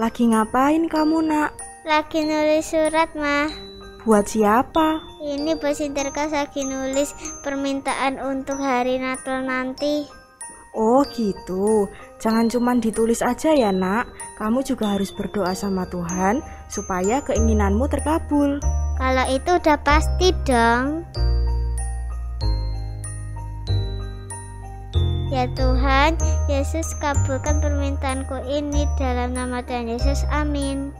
Lagi ngapain kamu, Nak? Lagi nulis surat, Ma. Buat siapa? Ini Bos Sinterklas lagi nulis permintaan untuk hari Natal nanti. Oh gitu. Jangan cuma ditulis aja ya, Nak. Kamu juga harus berdoa sama Tuhan supaya keinginanmu terkabul. Kalau itu udah pasti dong. Ya Tuhan, Yesus kabulkan permintaanku ini dalam nama Tuhan Yesus. Amin.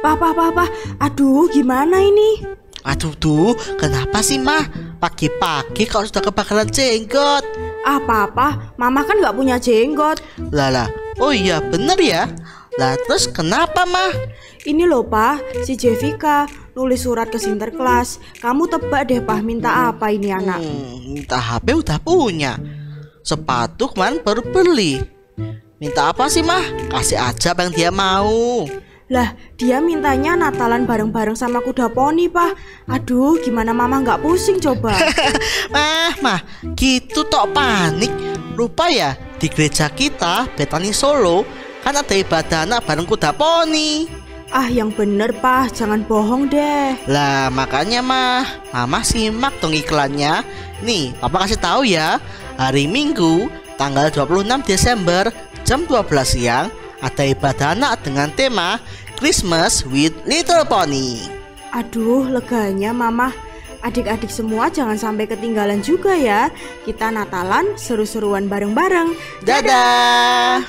Papa, aduh gimana ini? Aduh tuh, kenapa sih Mah? Pagi-pagi kau sudah kebakaran jenggot. Papa, Mama kan gak punya jenggot. Lala, oh iya bener ya. Lah terus kenapa Mah? Ini loh Pak, si Jevika nulis surat ke Sinterklas. Kamu tebak deh Pak, minta apa ini anak? Minta HP udah punya. Sepatu kemarin baru beli. Minta apa sih Mah? Kasih aja apa yang dia mau. Lah, dia mintanya Natalan bareng-bareng sama kuda poni, Pak. Aduh, gimana Mama nggak pusing coba? Mah, gitu tok panik. Lupa ya, di gereja kita, Betani Solo, kan ada ibadah anak bareng kuda poni. Ah, yang bener, Pak. Jangan bohong deh. Lah, makanya Mama simak dong iklannya. Nih, Papa kasih tahu ya. Hari Minggu, tanggal 26 Desember, jam 12 siang, ada ibadah anak dengan tema Christmas with Little Pony. Aduh, leganya Mama. Adik-adik semua jangan sampai ketinggalan juga ya. Kita Natalan seru-seruan bareng-bareng. Dadah.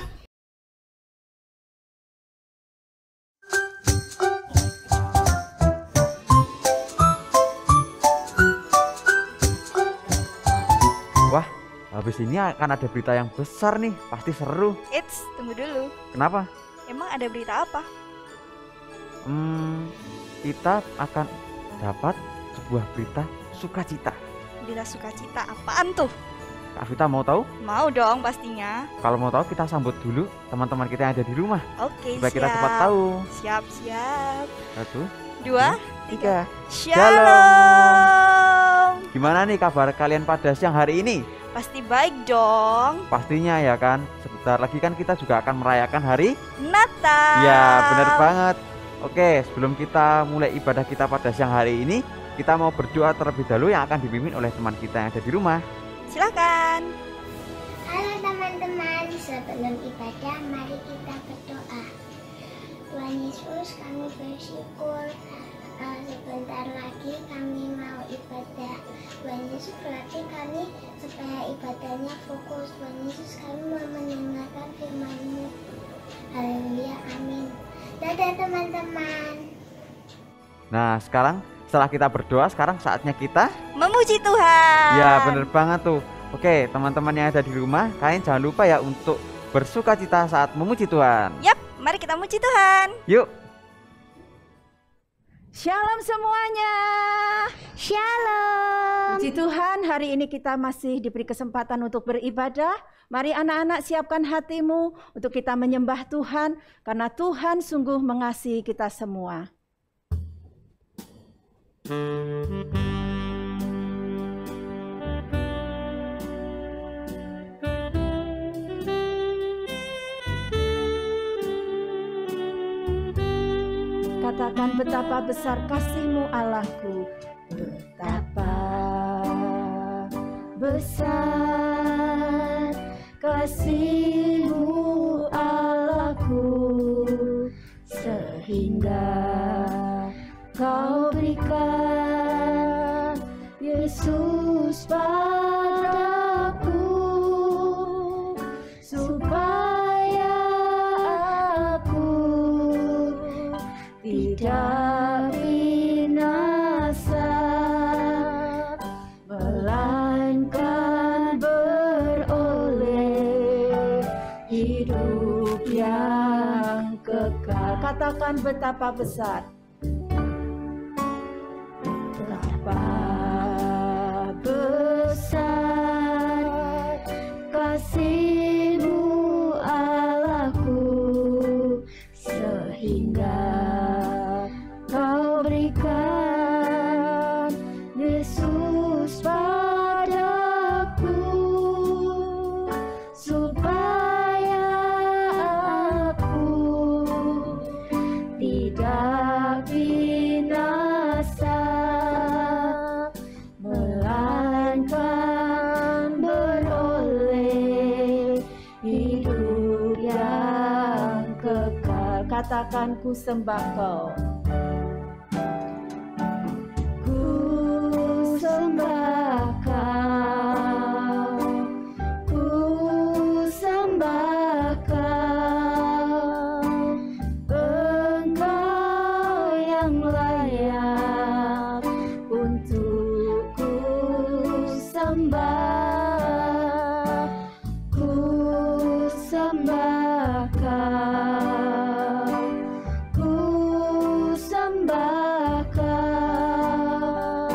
Wah, habis ini akan ada berita yang besar nih, pasti seru. Eits, tunggu dulu. Kenapa? Emang ada berita apa? Kita akan dapat sebuah berita sukacita. Berita sukacita apaan tuh? Kak Vita mau tahu? Mau dong pastinya. Kalau mau tahu kita sambut dulu teman-teman kita yang ada di rumah. Oke, Supaya kita siap. cepat tahu. Siap. 1, 2, 3. Shalom. Gimana nih kabar kalian pada siang hari ini? Pasti baik dong. Pastinya ya kan. Sebentar lagi kan kita juga akan merayakan hari Natal. Ya, bener banget. Oke, sebelum kita mulai ibadah kita pada siang hari ini, kita mau berdoa terlebih dahulu yang akan dipimpin oleh teman kita yang ada di rumah. Silakan. Halo teman-teman, sebelum ibadah mari kita berdoa. Tuhan Yesus, kami bersyukur sebentar lagi kami mau ibadah. Tuhan Yesus berarti kami supaya ibadahnya fokus. Tuhan Yesus, kami mau mendengarkan firman-Mu. Haleluya, amin. Dadah teman-teman. Nah, sekarang setelah kita berdoa, sekarang saatnya kita Memuji Tuhan. Ya, bener banget tuh. Oke, teman-teman yang ada di rumah, kalian jangan lupa ya untuk bersuka cita saat memuji Tuhan. Yap, mari kita muji Tuhan. Yuk. Shalom semuanya. Shalom. Puji Tuhan, hari ini kita masih diberi kesempatan untuk beribadah. Mari anak-anak siapkan hatimu untuk kita menyembah Tuhan, karena Tuhan sungguh mengasihi kita semua. Katakan betapa besar kasih-Mu Allahku, betapa besar kasih-Mu Allahku, sehingga Kau berikan Yesus padaku, supaya aku tidak binasa, melainkan beroleh hidup yang kekal. Katakan betapa besar, betapa besar kasih-Mu Allahku, sehingga Kau berikan Yesus katakan ku sembah kau. Ku sembah kau, ku sembah kau, Engkau yang layak untuk ku sembah. Ku sembah kau, ku sembah kau,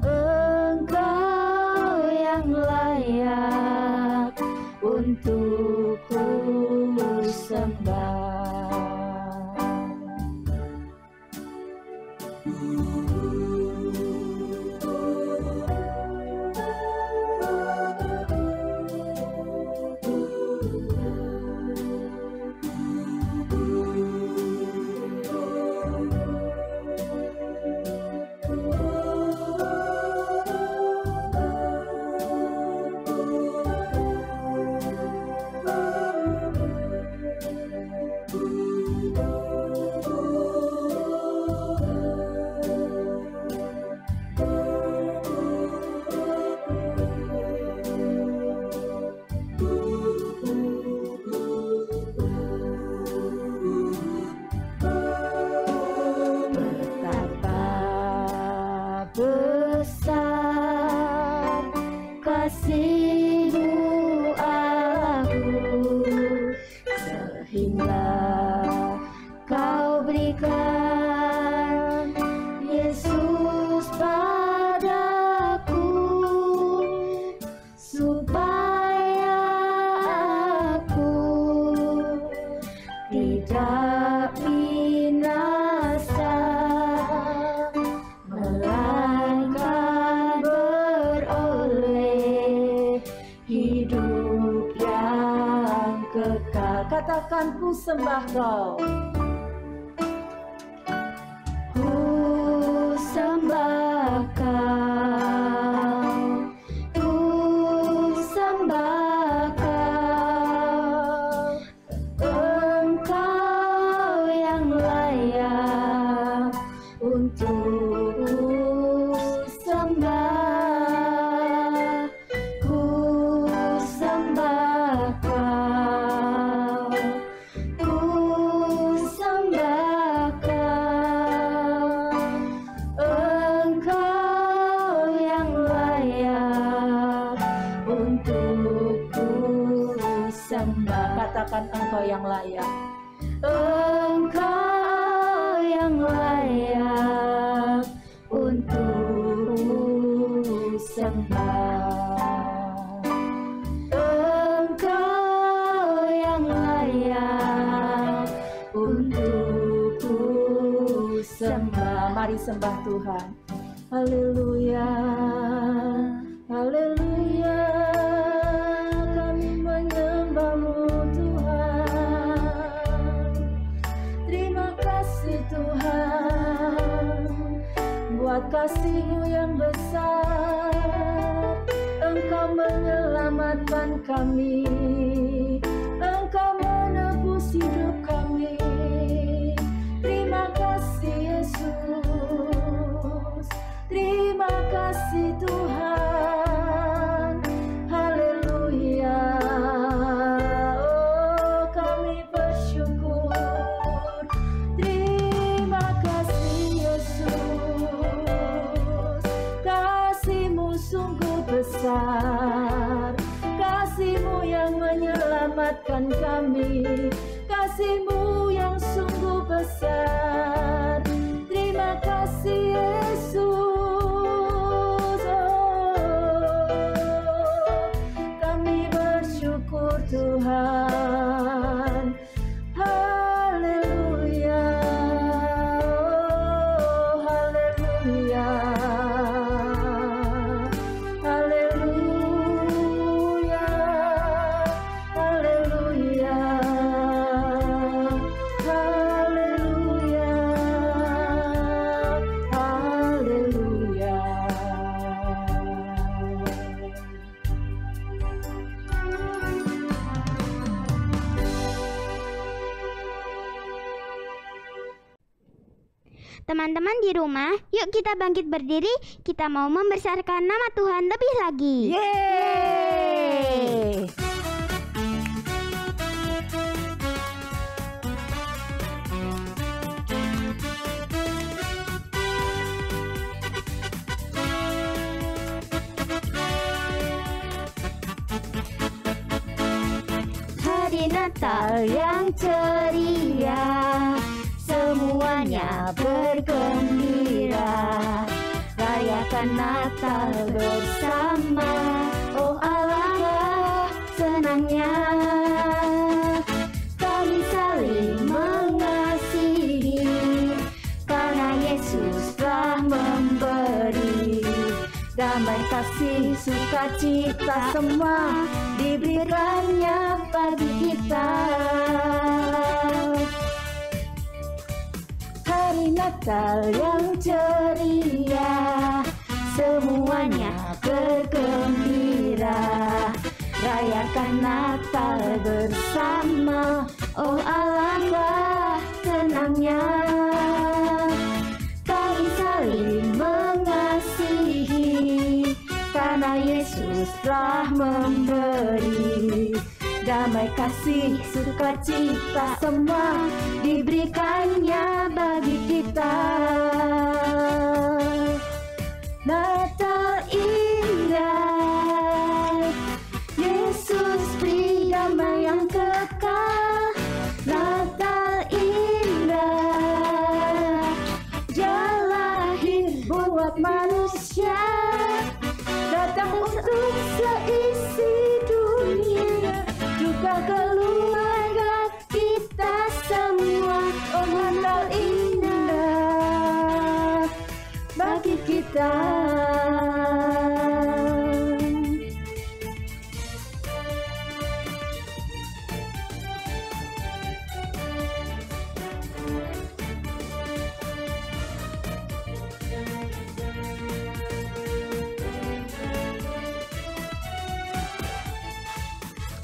Engkau yang layak untuk ku sembah. Besar kasih-Mu aku, sehingga Kau berikan Yesus padaku, supaya aku tidak binasa, melainkan beroleh hidup yang kekal. Katakan ku sembah kau. Ku sembah kau, ku sembah kau, Engkau yang layak untuk ku sembah. Ku sembah kau, ku sembah kau, Engkau yang layak untuk ku sembah. Katakan Engkau yang layak. Engkau yang layak untuk ku sembah. Engkau yang layak untuk ku sembah. Mari sembah Tuhan. Haleluya, haleluya, kami menyembah-Mu Tuhan. Terima kasih Tuhan, buat kasih-Mu yang besar. Engkau menyelamatkan kami, Engkau menebus hidup kami. Terima kasih Yesus, terima kasih Tuhan. Haleluya, oh kami bersyukur. Terima kasih Yesus, kasih-Mu sungguh besar, kasih-Mu yang menyelamatkan kami, kasih-Mu yang sungguh besar. Terima kasih Yesus, oh, kami bersyukur Tuhan. Haleluya, oh, haleluya, haleluya, haleluya. Teman-teman di rumah, yuk kita bangkit berdiri. Kita mau membesarkan nama Tuhan lebih lagi. Yeay! Hari Natal yang ceria, semuanya bergembira. Rayakan Natal bersama, oh alangkah senangnya. Kami saling mengasihi, karena Yesus telah memberi. Damai, kasih, sukacita semua diberikannya bagi kita. Hari Natal yang ceria, semuanya bergembira. Rayakan Natal bersama, oh alangkah senangnya. Kami saling mengasihi, karena Yesus telah memberi. Damai, kasih, sukacita semua diberikannya bagi kita. Natal indah, Yesus beri damai yang kekal. Natal indah, Dia lahir buat manusia, datang untuk seisi dunia, juga keluarga kita semua. Oh Natal indah bagi kita.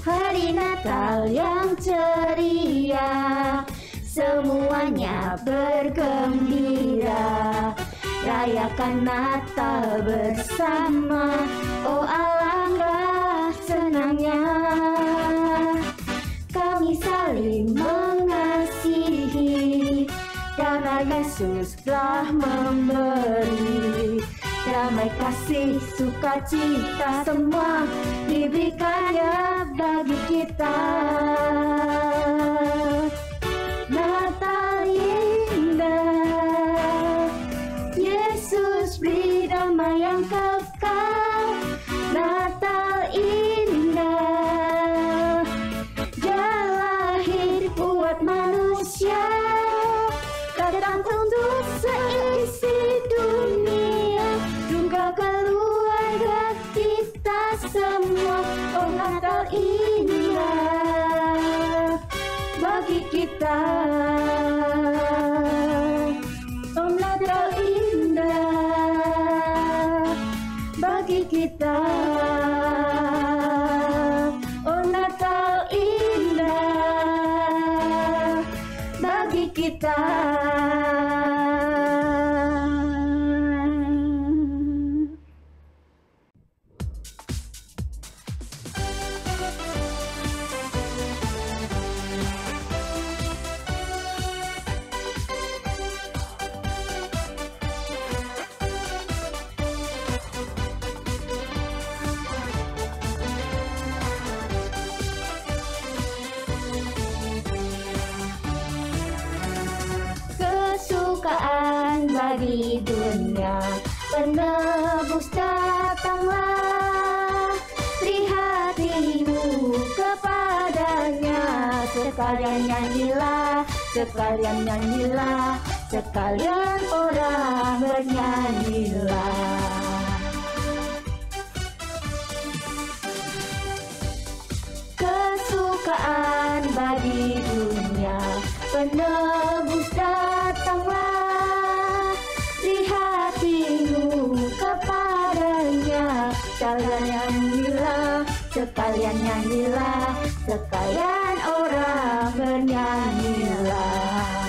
Hari Natal yang ceria, semuanya bergembira. Rayakan Natal bersama, oh alangkah senangnya. Kami saling mengasihi, karena Yesus telah memberi. Damai, kasih, sukacita semua diberikannya bagi kita. Natal indah, Yesus beri damai yang kekal. Natal indah, Dia lahir buat manusia, datang untuk seisi dunia, juga keluarga kita semua. Oh Natal indah bagi kita. Oh Natal indah bagi kita. Oh Natal indah bagi kita. Kesukaan bagi dunia, penebus datanglah. Beri hatimu kepadanya, sekalian nyanyilah, sekalian nyanyilah, sekalian orang bernyanyilah. Kesukaan bagi dunia, penebus datanglah. Beri hatimu kepadanya, sekalian nyanyilah, sekalian nyanyilah, sekalian orang bernyanyilah.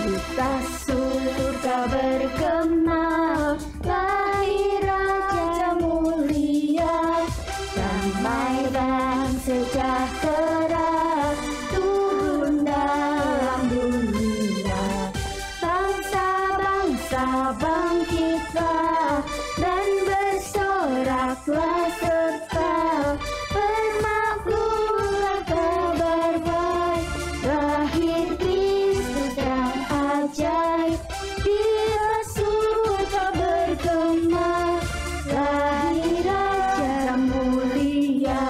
Kita surga bergema, lahir Raja mulia, damai dan sejahtera turun dalam dunia. Bangsa-bangsa bangkitlah dan bersoraklah serta bermakmurlah kabar baik, lahir Kristus yang ajaib. Dia surga bergema, lahir Raja mulia.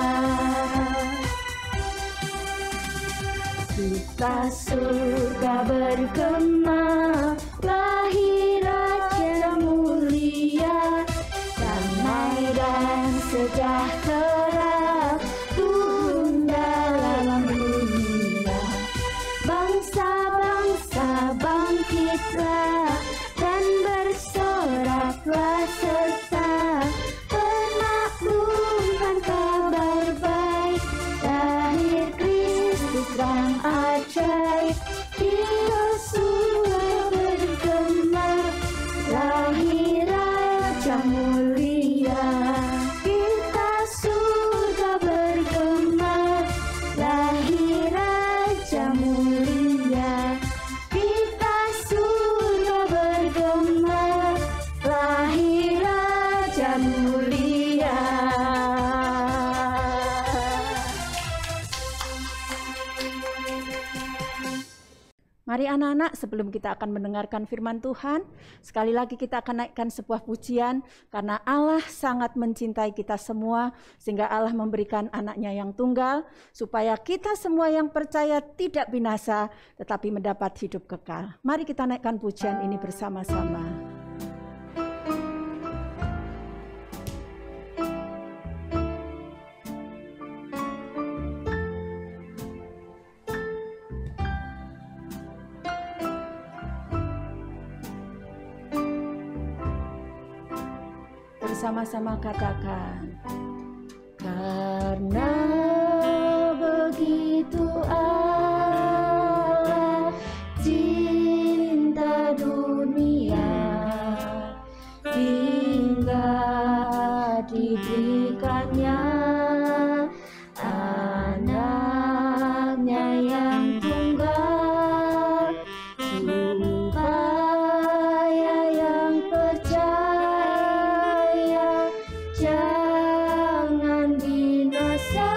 Kita surga bergema, lahir Raja mulia, damai dan sejahtera turun dalam dunia. Bangsa-bangsa bangkitlah dan bersoraklah serta bermakmurkan kabar baik, lahir Kristus yang ajaib. Dia surga bergema, lahir Raja mulia. Kita surga bergema, lahir Raja mulia. Kita surga bergema, lahir Raja mulia. Mari anak-anak, sebelum kita akan mendengarkan firman Tuhan, sekali lagi kita akan naikkan sebuah pujian, karena Allah sangat mencintai kita semua, sehingga Allah memberikan anaknya yang tunggal, supaya kita semua yang percaya tidak binasa, tetapi mendapat hidup kekal. Mari kita naikkan pujian ini bersama-sama. Bersama-sama katakan, karena begitu Allah cinta dunia, hingga diberikannya anaknya yang tunggal, supaya yang percaya jangan binasa,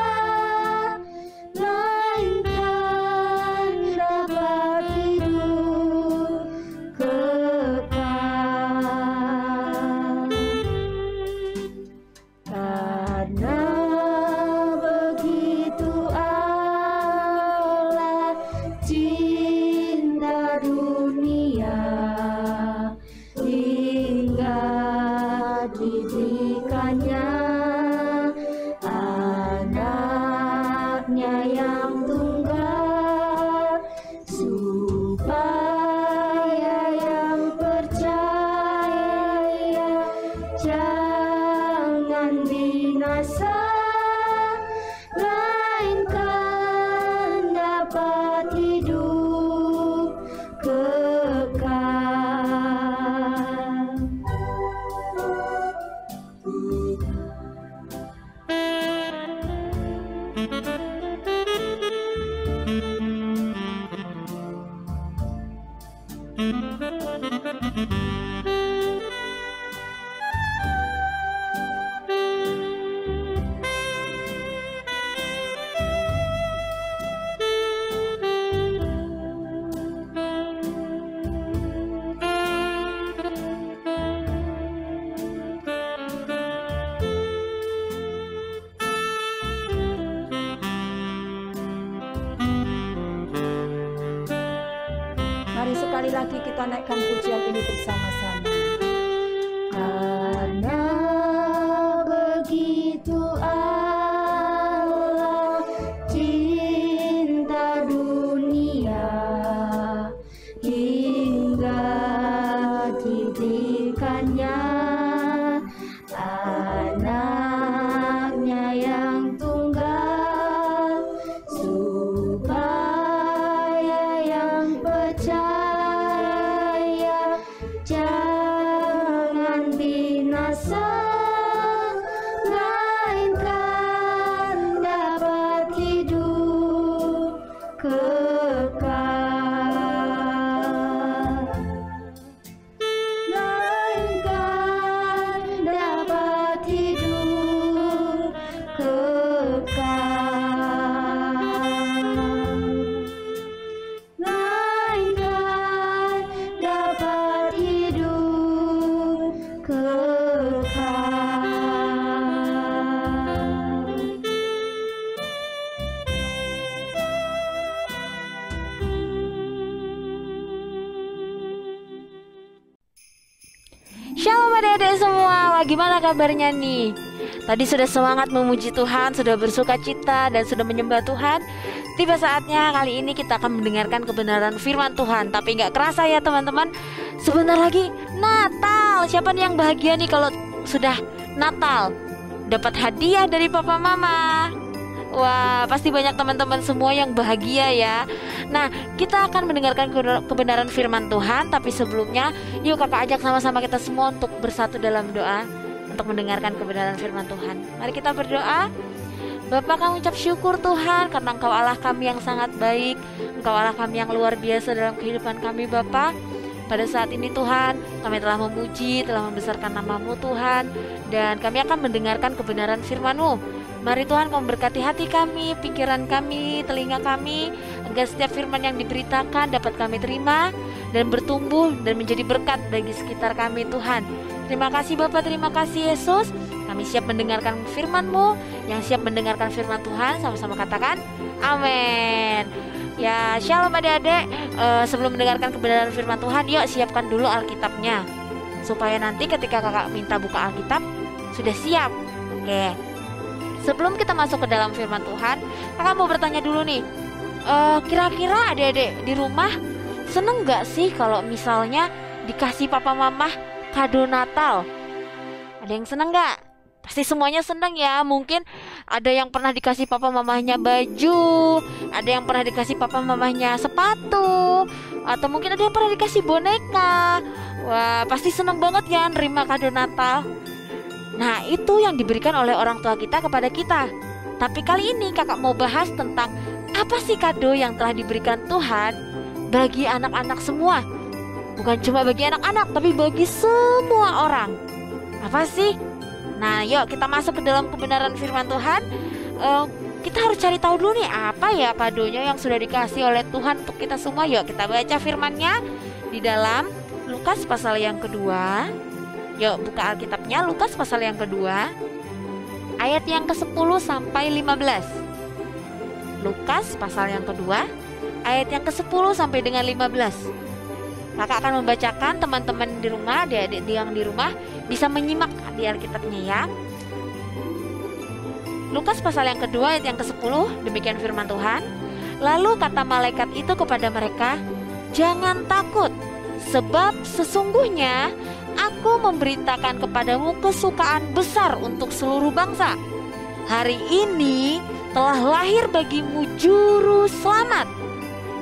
melainkan dapat hidup kekal. Karena begitu Allah cinta dunia, hingga diberikannya anaknya yang tunggal, supaya yang percaya jangan binasa, melainkan dapat hidup kekal. Mari sekali lagi kita naikkan pujian ini bersama-sama. Karena begitu Allah cinta dunia, hingga diberikannya anaknya yang tunggal, supaya yang percaya kekal, melainkan dapat hidup kekal, melainkan dapat hidup kekal. Shalom adik-adik semua, bagaimana kabarnya nih? Tadi sudah semangat memuji Tuhan, sudah bersuka cita dan sudah menyembah Tuhan. Tiba saatnya kali ini kita akan mendengarkan kebenaran firman Tuhan. Tapi nggak kerasa ya teman-teman, sebentar lagi Natal. Siapa nih yang bahagia nih kalau sudah Natal? Dapat hadiah dari papa mama. Wah, pasti banyak teman-teman semua yang bahagia ya. Nah, kita akan mendengarkan kebenaran firman Tuhan. Tapi sebelumnya, yuk kakak ajak sama-sama kita semua untuk bersatu dalam doa untuk mendengarkan kebenaran firman Tuhan. Mari kita berdoa. Bapa, kami ucap syukur Tuhan karena Engkau Allah kami yang sangat baik. Engkau Allah kami yang luar biasa dalam kehidupan kami Bapa. Pada saat ini Tuhan, kami telah memuji, telah membesarkan nama-Mu Tuhan. Dan kami akan mendengarkan kebenaran firman-Mu. Mari Tuhan Kau memberkati hati kami, pikiran kami, telinga kami, agar setiap firman yang diberitakan dapat kami terima dan bertumbuh dan menjadi berkat bagi sekitar kami Tuhan. Terima kasih Bapa, terima kasih Yesus. Kami siap mendengarkan firman-Mu. Yang siap mendengarkan firman Tuhan sama-sama katakan amin. Ya, shalom adik-adik. Sebelum mendengarkan kebenaran firman Tuhan, yuk siapkan dulu Alkitabnya, supaya nanti ketika kakak minta buka Alkitab sudah siap. Oke. Sebelum kita masuk ke dalam firman Tuhan, kakak mau bertanya dulu nih. Kira-kira adik-adik di rumah seneng gak sih kalau misalnya dikasih papa mama kado Natal? Ada yang seneng gak? Pasti semuanya seneng ya. Mungkin ada yang pernah dikasih papa mamahnya baju, ada yang pernah dikasih papa mamahnya sepatu, atau mungkin ada yang pernah dikasih boneka. Wah, pasti seneng banget ya nerima kado Natal. Nah, itu yang diberikan oleh orang tua kita kepada kita. Tapi kali ini kakak mau bahas tentang apa sih kado yang telah diberikan Tuhan bagi anak-anak semua. Bukan cuma bagi anak-anak, tapi bagi semua orang. Apa sih? Nah, yuk kita masuk ke dalam kebenaran firman Tuhan. Kita harus cari tahu dulu nih, apa ya kadonya yang sudah dikasih oleh Tuhan untuk kita semua. Yuk kita baca firman-Nya di dalam Lukas pasal yang kedua. Yuk buka Alkitabnya, Lukas pasal yang kedua, ayat yang ke-10 sampai 15. Lukas pasal yang kedua, ayat yang ke-10 sampai dengan 15. Kakak akan membacakan, teman-teman di rumah, adik-adik yang di rumah bisa menyimak di Alkitabnya ya. Lukas pasal yang kedua ayat yang ke-10, demikian firman Tuhan. Lalu kata malaikat itu kepada mereka, "Jangan takut, sebab sesungguhnya Aku memberitakan kepadamu kesukaan besar untuk seluruh bangsa. Hari ini telah lahir bagimu juru selamat,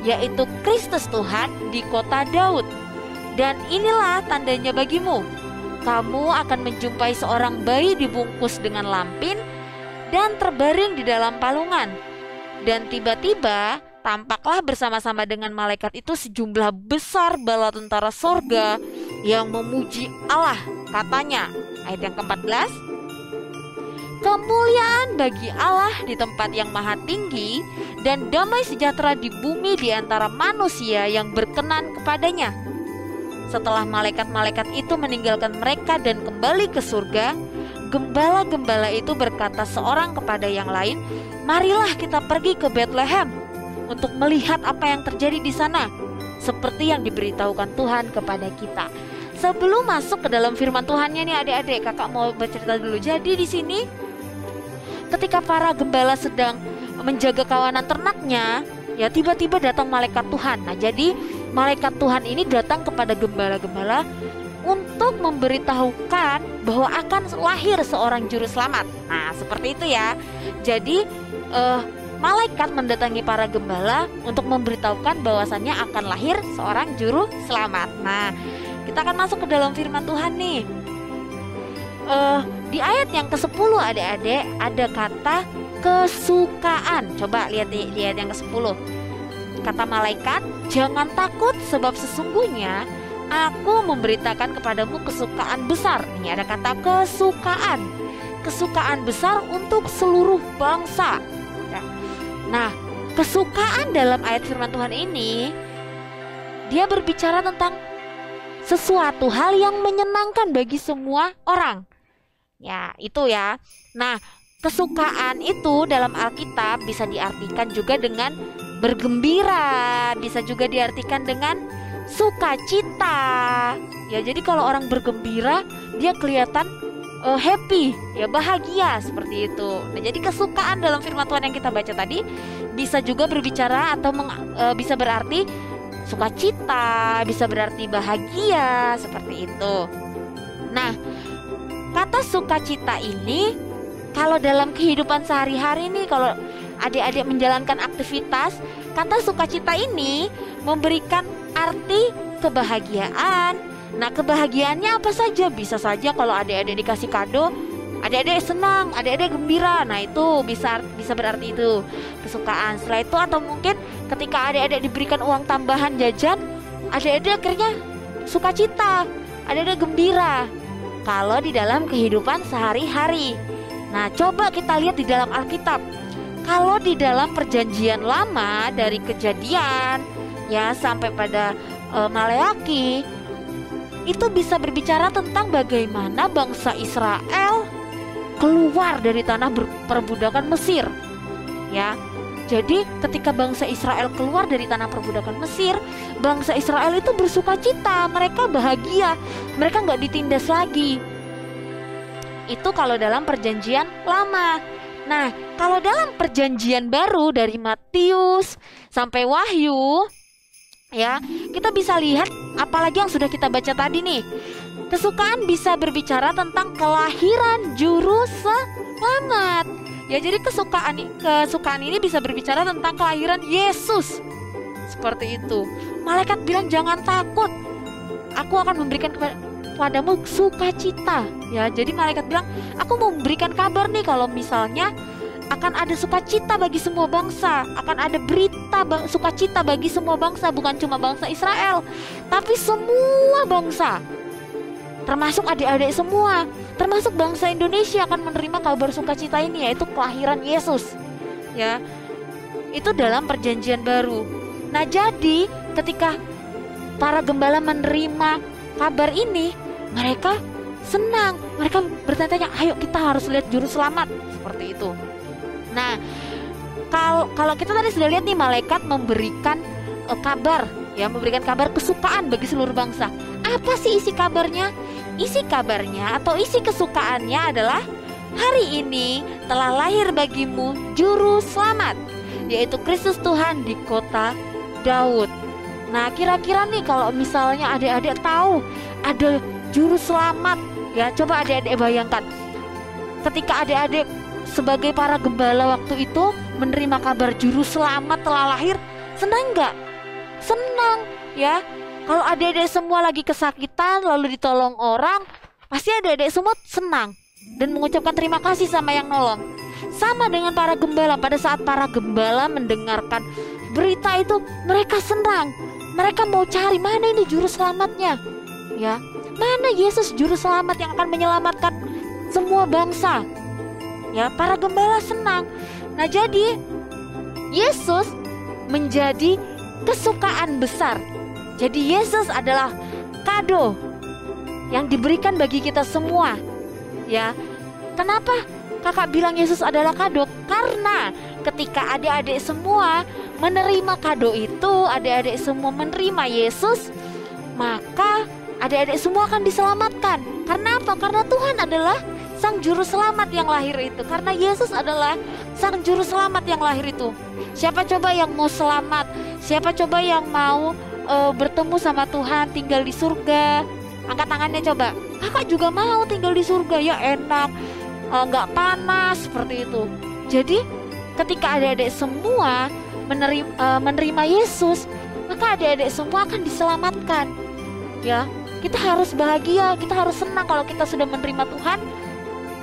yaitu Kristus Tuhan di kota Daud. Dan inilah tandanya bagimu, kamu akan menjumpai seorang bayi dibungkus dengan lampin dan terbaring di dalam palungan. Dan tiba-tiba tampaklah bersama-sama dengan malaikat itu sejumlah besar bala tentara sorga yang memuji Allah, katanya." Ayat yang ke-14, "Kemuliaan bagi Allah di tempat yang maha tinggi, dan damai sejahtera di bumi di antara manusia yang berkenan kepadanya." Setelah malaikat-malaikat itu meninggalkan mereka dan kembali ke surga, gembala-gembala itu berkata seorang kepada yang lain, "Marilah kita pergi ke Betlehem untuk melihat apa yang terjadi di sana, seperti yang diberitahukan Tuhan kepada kita." Sebelum masuk ke dalam firman Tuhannya nih adik-adik, kakak mau bercerita dulu. Jadi di sini ketika para gembala sedang menjaga kawanan ternaknya, ya tiba-tiba datang malaikat Tuhan. Nah, jadi malaikat Tuhan ini datang kepada gembala-gembala untuk memberitahukan bahwa akan lahir seorang juru selamat. Nah, seperti itu ya. Jadi malaikat mendatangi para gembala untuk memberitahukan bahwasannya akan lahir seorang juru selamat. Nah, kita akan masuk ke dalam firman Tuhan nih. Di ayat yang ke-10 adik-adik ada kata kesukaan. Coba lihat di ayat yang ke-10. Kata malaikat, jangan takut sebab sesungguhnya aku memberitakan kepadamu kesukaan besar. Ini ada kata kesukaan. Kesukaan besar untuk seluruh bangsa. Ya. Nah, kesukaan dalam ayat firman Tuhan ini, dia berbicara tentang sesuatu hal yang menyenangkan bagi semua orang. Ya, itu ya. Nah, kesukaan itu dalam Alkitab bisa diartikan juga dengan bergembira, bisa juga diartikan dengan sukacita. Ya, jadi kalau orang bergembira, dia kelihatan happy, ya bahagia seperti itu. Nah, jadi kesukaan dalam firman Tuhan yang kita baca tadi bisa juga berbicara atau bisa berarti sukacita, bisa berarti bahagia seperti itu. Nah, kata sukacita ini kalau dalam kehidupan sehari-hari nih, kalau adik-adik menjalankan aktivitas, kata sukacita ini memberikan arti kebahagiaan. Nah, kebahagiaannya apa saja? Bisa saja kalau adik-adik dikasih kado, adik-adik senang, adik-adik gembira. Nah, itu bisa berarti itu kesukaan. Setelah itu atau mungkin ketika adik-adik diberikan uang tambahan jajan, adik-adik akhirnya sukacita, adik-adik gembira. Kalau di dalam kehidupan sehari-hari. Nah, coba kita lihat di dalam Alkitab. Kalau di dalam Perjanjian Lama dari Kejadian ya sampai pada Maleaki, itu bisa berbicara tentang bagaimana bangsa Israel keluar dari tanah perbudakan Mesir. Ya. Jadi ketika bangsa Israel keluar dari tanah perbudakan Mesir, bangsa Israel itu bersukacita, mereka bahagia, mereka nggak ditindas lagi. Itu kalau dalam Perjanjian Lama. Nah, kalau dalam Perjanjian Baru dari Matius sampai Wahyu, ya, kita bisa lihat apalagi yang sudah kita baca tadi nih. Kesukaan bisa berbicara tentang kelahiran juru selamat. Ya, jadi kesukaan ini bisa berbicara tentang kelahiran Yesus. Seperti itu. Malaikat bilang jangan takut. Aku akan memberikan kepadamu sukacita. Ya, jadi malaikat bilang, aku mau memberikan kabar nih kalau misalnya akan ada sukacita bagi semua bangsa, akan ada berita sukacita bagi semua bangsa, bukan cuma bangsa Israel, tapi semua bangsa, termasuk adik-adik semua, termasuk bangsa Indonesia akan menerima kabar sukacita ini, yaitu kelahiran Yesus. Ya, itu dalam Perjanjian Baru. Nah, jadi ketika para gembala menerima kabar ini, mereka senang, mereka bertanya-tanya, ayo kita harus lihat juru selamat, seperti itu. Nah, kalau kita tadi sudah lihat nih, malaikat memberikan kabar, ya, memberikan kabar kesukaan bagi seluruh bangsa. Apa sih isi kabarnya? Isi kabarnya atau isi kesukaannya adalah hari ini telah lahir bagimu juru selamat, yaitu Kristus Tuhan di kota Daud. Nah, kira-kira nih kalau misalnya adik-adik tahu ada juru selamat, ya, coba adik-adik bayangkan ketika adik-adik sebagai para gembala waktu itu menerima kabar juru selamat telah lahir, senang nggak? Senang, ya. Kalau adik-adik semua lagi kesakitan lalu ditolong orang, pasti adik-adik semua senang dan mengucapkan terima kasih sama yang nolong. Sama dengan para gembala, pada saat para gembala mendengarkan berita itu, mereka senang. Mereka mau cari mana ini juru selamatnya, ya. Mana Yesus juru selamat yang akan menyelamatkan semua bangsa. Ya, para gembala senang. Nah, jadi Yesus menjadi kesukaan besar. Jadi Yesus adalah kado yang diberikan bagi kita semua. Ya. Kenapa kakak bilang Yesus adalah kado? Karena ketika adik-adik semua menerima kado itu, adik-adik semua menerima Yesus, maka adik-adik semua akan diselamatkan. Karena apa? Karena Tuhan adalah Sang Juru Selamat yang lahir itu. Karena Yesus adalah Sang Juru Selamat yang lahir itu. Siapa coba yang mau selamat? Siapa coba yang mau bertemu sama Tuhan, tinggal di surga? Angkat tangannya coba. Kakak juga mau tinggal di surga, ya enak, nggak panas, seperti itu. Jadi ketika adik-adik semua menerima Yesus, maka adik-adik semua akan diselamatkan. Ya, kita harus bahagia, kita harus senang kalau kita sudah menerima Tuhan.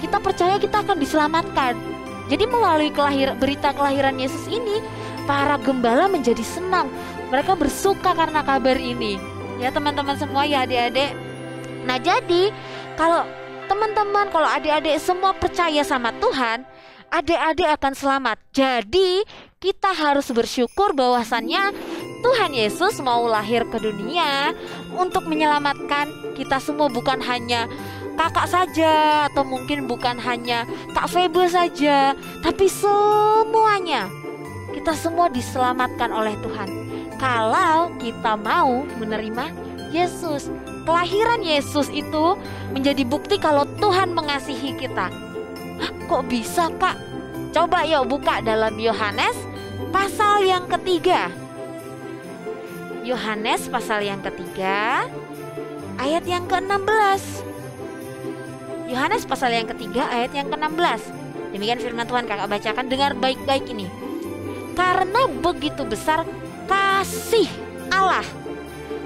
Kita percaya kita akan diselamatkan. Jadi melalui berita kelahiran Yesus ini, para gembala menjadi senang. Mereka bersuka karena kabar ini. Ya teman-teman semua, ya adik-adik. Nah jadi kalau teman-teman, kalau adik-adik semua percaya sama Tuhan, adik-adik akan selamat. Jadi kita harus bersyukur bahwasannya Tuhan Yesus mau lahir ke dunia untuk menyelamatkan kita semua, bukan hanya kakak saja, atau mungkin bukan hanya Kak Febe saja, tapi semuanya. Kita semua diselamatkan oleh Tuhan kalau kita mau menerima Yesus. Kelahiran Yesus itu menjadi bukti kalau Tuhan mengasihi kita. Hah, kok bisa Kak? Coba yuk buka dalam Yohanes pasal yang ketiga. Yohanes pasal yang ketiga ayat yang ke-16. Yohanes pasal yang ketiga ayat yang ke-16. Demikian firman Tuhan, kakak bacakan, dengar baik-baik ini. Karena begitu besar kasih Allah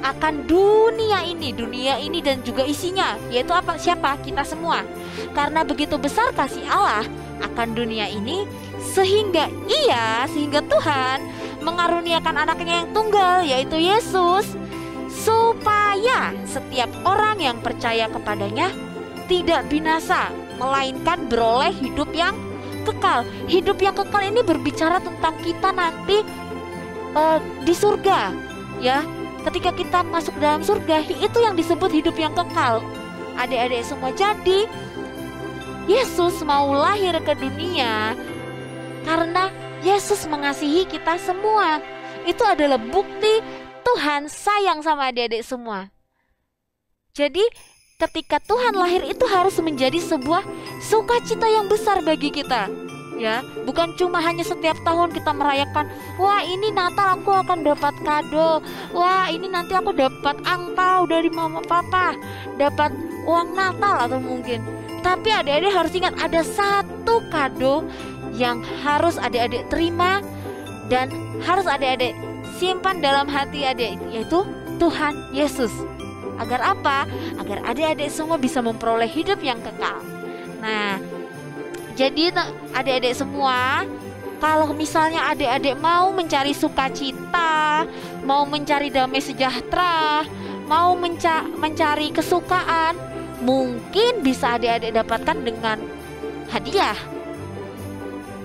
akan dunia ini dan juga isinya, yaitu apa? Siapa? Kita semua. Karena begitu besar kasih Allah akan dunia ini, sehingga Tuhan mengaruniakan anaknya yang tunggal, yaitu Yesus, supaya setiap orang yang percaya kepadanya tidak binasa, melainkan beroleh hidup yang kekal. Hidup yang kekal ini berbicara tentang kita nanti di surga, ya. Ketika kita masuk dalam surga, itu yang disebut hidup yang kekal. Adik-adik semua, jadi Yesus mau lahir ke dunia karena Yesus mengasihi kita semua. Itu adalah bukti Tuhan sayang sama adik-adik semua. Jadi ketika Tuhan lahir itu harus menjadi sebuah sukacita yang besar bagi kita. Ya, bukan cuma hanya setiap tahun kita merayakan, wah ini Natal aku akan dapat kado, wah ini nanti aku dapat angpau dari mama papa, dapat uang Natal atau mungkin. Tapi adik-adik harus ingat, ada satu kado yang harus adik-adik terima dan harus adik-adik simpan dalam hati adik, yaitu Tuhan Yesus. Agar apa? Agar adik-adik semua bisa memperoleh hidup yang kekal. Nah, jadi adik-adik semua, kalau misalnya adik-adik mau mencari sukacita, mau mencari damai sejahtera, mau mencari kesukaan, mungkin bisa adik-adik dapatkan dengan hadiah,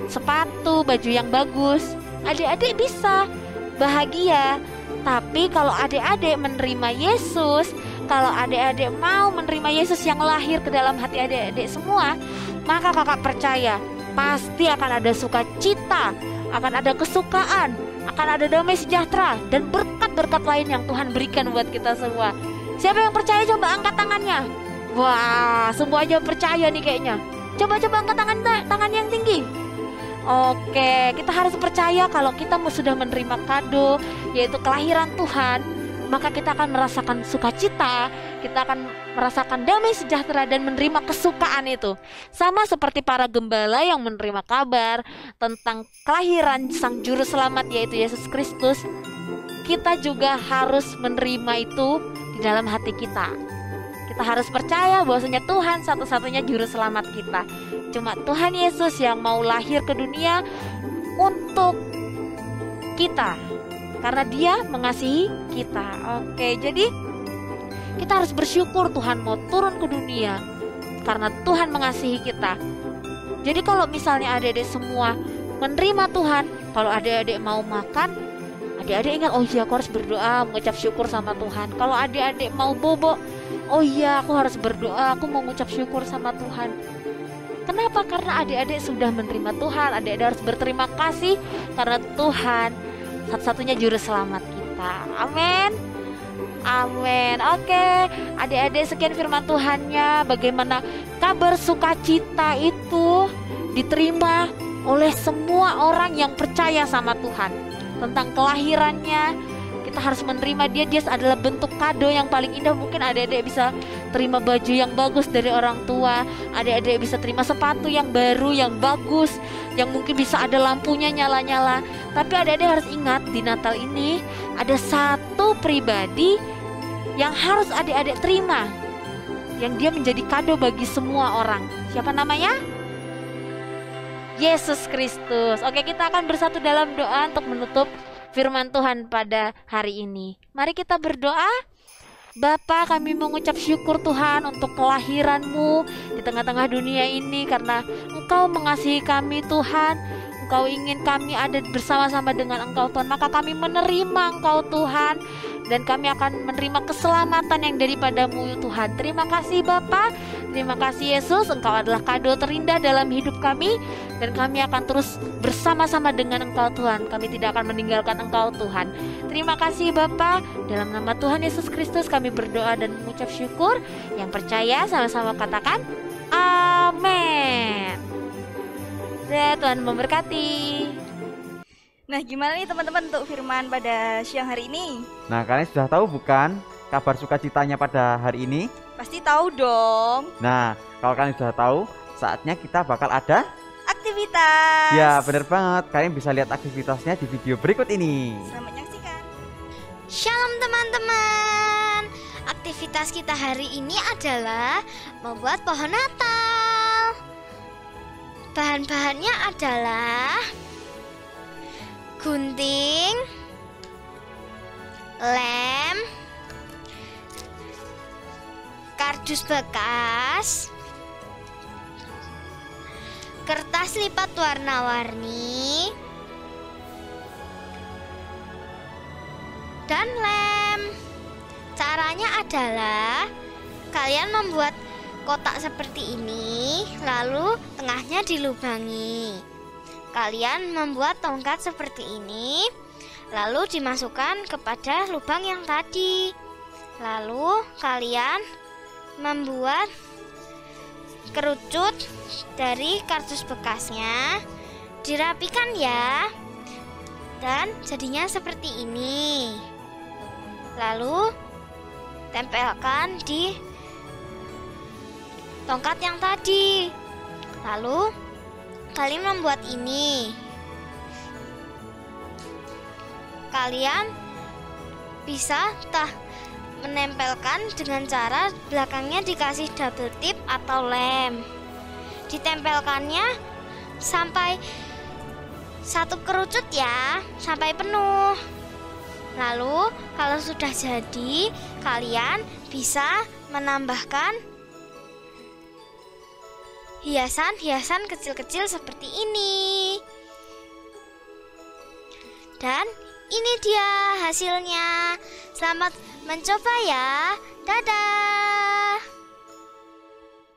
sepatu, baju yang bagus. Adik-adik bisa bahagia. Tapi kalau adik-adik menerima Yesus, kalau adik-adik mau menerima Yesus yang lahir ke dalam hati adik-adik semua, maka kakak percaya pasti akan ada sukacita, akan ada kesukaan, akan ada damai sejahtera dan berkat-berkat lain yang Tuhan berikan buat kita semua. Siapa yang percaya coba angkat tangannya. Wah, semua aja percaya nih kayaknya. Coba angkat tangan yang tinggi. Oke, kita harus percaya kalau kita sudah menerima kado, yaitu kelahiran Tuhan, maka kita akan merasakan sukacita, kita akan merasakan damai sejahtera dan menerima kesukaan itu. Sama seperti para gembala yang menerima kabar tentang kelahiran Sang Juru Selamat, yaitu Yesus Kristus, kita juga harus menerima itu di dalam hati kita. Kita harus percaya bahwasanya Tuhan satu-satunya Juru Selamat kita. Cuma Tuhan Yesus yang mau lahir ke dunia untuk kita, karena Dia mengasihi kita. Oke, jadi kita harus bersyukur Tuhan mau turun ke dunia karena Tuhan mengasihi kita. Jadi kalau misalnya adik-adik semua menerima Tuhan, kalau adik-adik mau makan, adik-adik ingat, oh iya aku harus berdoa mengucap syukur sama Tuhan. Kalau adik-adik mau bobo, oh iya aku harus berdoa, aku mau mengucap syukur sama Tuhan. Kenapa? Karena adik-adik sudah menerima Tuhan. Adik-adik harus berterima kasih karena Tuhan satu-satunya Juru Selamat kita. Amin. Amin. Oke, adik-adik, sekian firman Tuhannya. Bagaimana kabar sukacita itu diterima oleh semua orang yang percaya sama Tuhan. Tentang kelahirannya, kita harus menerima dia. Dia adalah bentuk kado yang paling indah. Mungkin adik-adik bisa terima baju yang bagus dari orang tua, adik-adik bisa terima sepatu yang baru, yang bagus, yang mungkin bisa ada lampunya nyala-nyala. Tapi adik-adik harus ingat, di Natal ini ada satu pribadi yang harus adik-adik terima, yang dia menjadi kado bagi semua orang. Siapa namanya? Yesus Kristus. Oke, kita akan bersatu dalam doa untuk menutup firman Tuhan pada hari ini. Mari kita berdoa. Bapa, kami mengucap syukur Tuhan untuk kelahiran-Mu di tengah-tengah dunia ini, karena Engkau mengasihi kami Tuhan. Engkau ingin kami ada bersama-sama dengan Engkau Tuhan. Maka kami menerima Engkau Tuhan, dan kami akan menerima keselamatan yang daripada-Mu Tuhan. Terima kasih Bapa. Terima kasih Yesus, Engkau adalah kado terindah dalam hidup kami, dan kami akan terus bersama-sama dengan Engkau Tuhan. Kami tidak akan meninggalkan Engkau Tuhan. Terima kasih Bapa. Dalam nama Tuhan Yesus Kristus kami berdoa dan mengucap syukur. Yang percaya sama-sama katakan amin. Ya, Tuhan memberkati. Nah, gimana nih teman-teman untuk firman pada siang hari ini? Nah, kalian sudah tahu bukan kabar sukacitanya pada hari ini? Pasti tahu dong. Nah, kalau kalian sudah tahu, saatnya kita bakal ada Aktivitas. ya, bener banget. Kalian bisa lihat aktivitasnya di video berikut ini. Selamat menyaksikan. Shalom teman-teman. Aktivitas kita hari ini adalah membuat pohon Natal. Bahan-bahannya adalah gunting, lem, kardus bekas, kertas lipat warna-warni, dan lem. Caranya adalah kalian membuat kotak seperti ini, lalu tengahnya dilubangi. Kalian membuat tongkat seperti ini, lalu dimasukkan kepada lubang yang tadi. Lalu kalian membuat kerucut dari kardus bekasnya, dirapikan ya, dan jadinya seperti ini. Lalu tempelkan di tongkat yang tadi. Lalu kalian membuat ini. Kalian bisa menempelkan dengan cara belakangnya dikasih double tip atau lem. Ditempelkannya sampai satu kerucut ya, sampai penuh. Lalu kalau sudah jadi, kalian bisa menambahkan hiasan-hiasan kecil-kecil seperti ini. Dan ini dia hasilnya. Selamat mencoba ya. Dadah.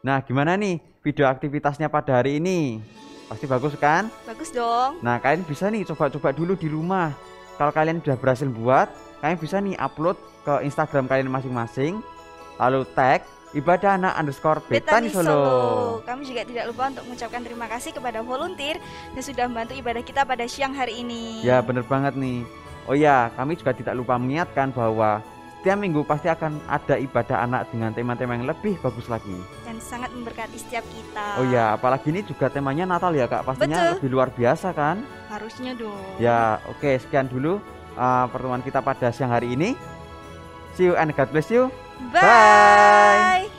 Nah, gimana nih video aktivitasnya pada hari ini? Pasti bagus kan? Bagus dong. Nah, kalian bisa nih coba-coba dulu di rumah. Kalau kalian sudah berhasil buat, kalian bisa nih upload ke Instagram kalian masing-masing, lalu tag @ibadah_Betani Solo. Kami juga tidak lupa untuk mengucapkan terima kasih kepada volunteer yang sudah membantu ibadah kita pada siang hari ini. Ya, bener banget nih. Oh ya, kami juga tidak lupa mengingatkan bahwa setiap minggu pasti akan ada ibadah anak dengan tema-tema yang lebih bagus lagi. Dan sangat memberkati setiap kita. Oh ya, apalagi ini juga temanya Natal ya Kak, pastinya Betul. lebih luar biasa kan? Harusnya dong. Ya, oke, sekian dulu pertemuan kita pada siang hari ini. See you and God bless you. Bye.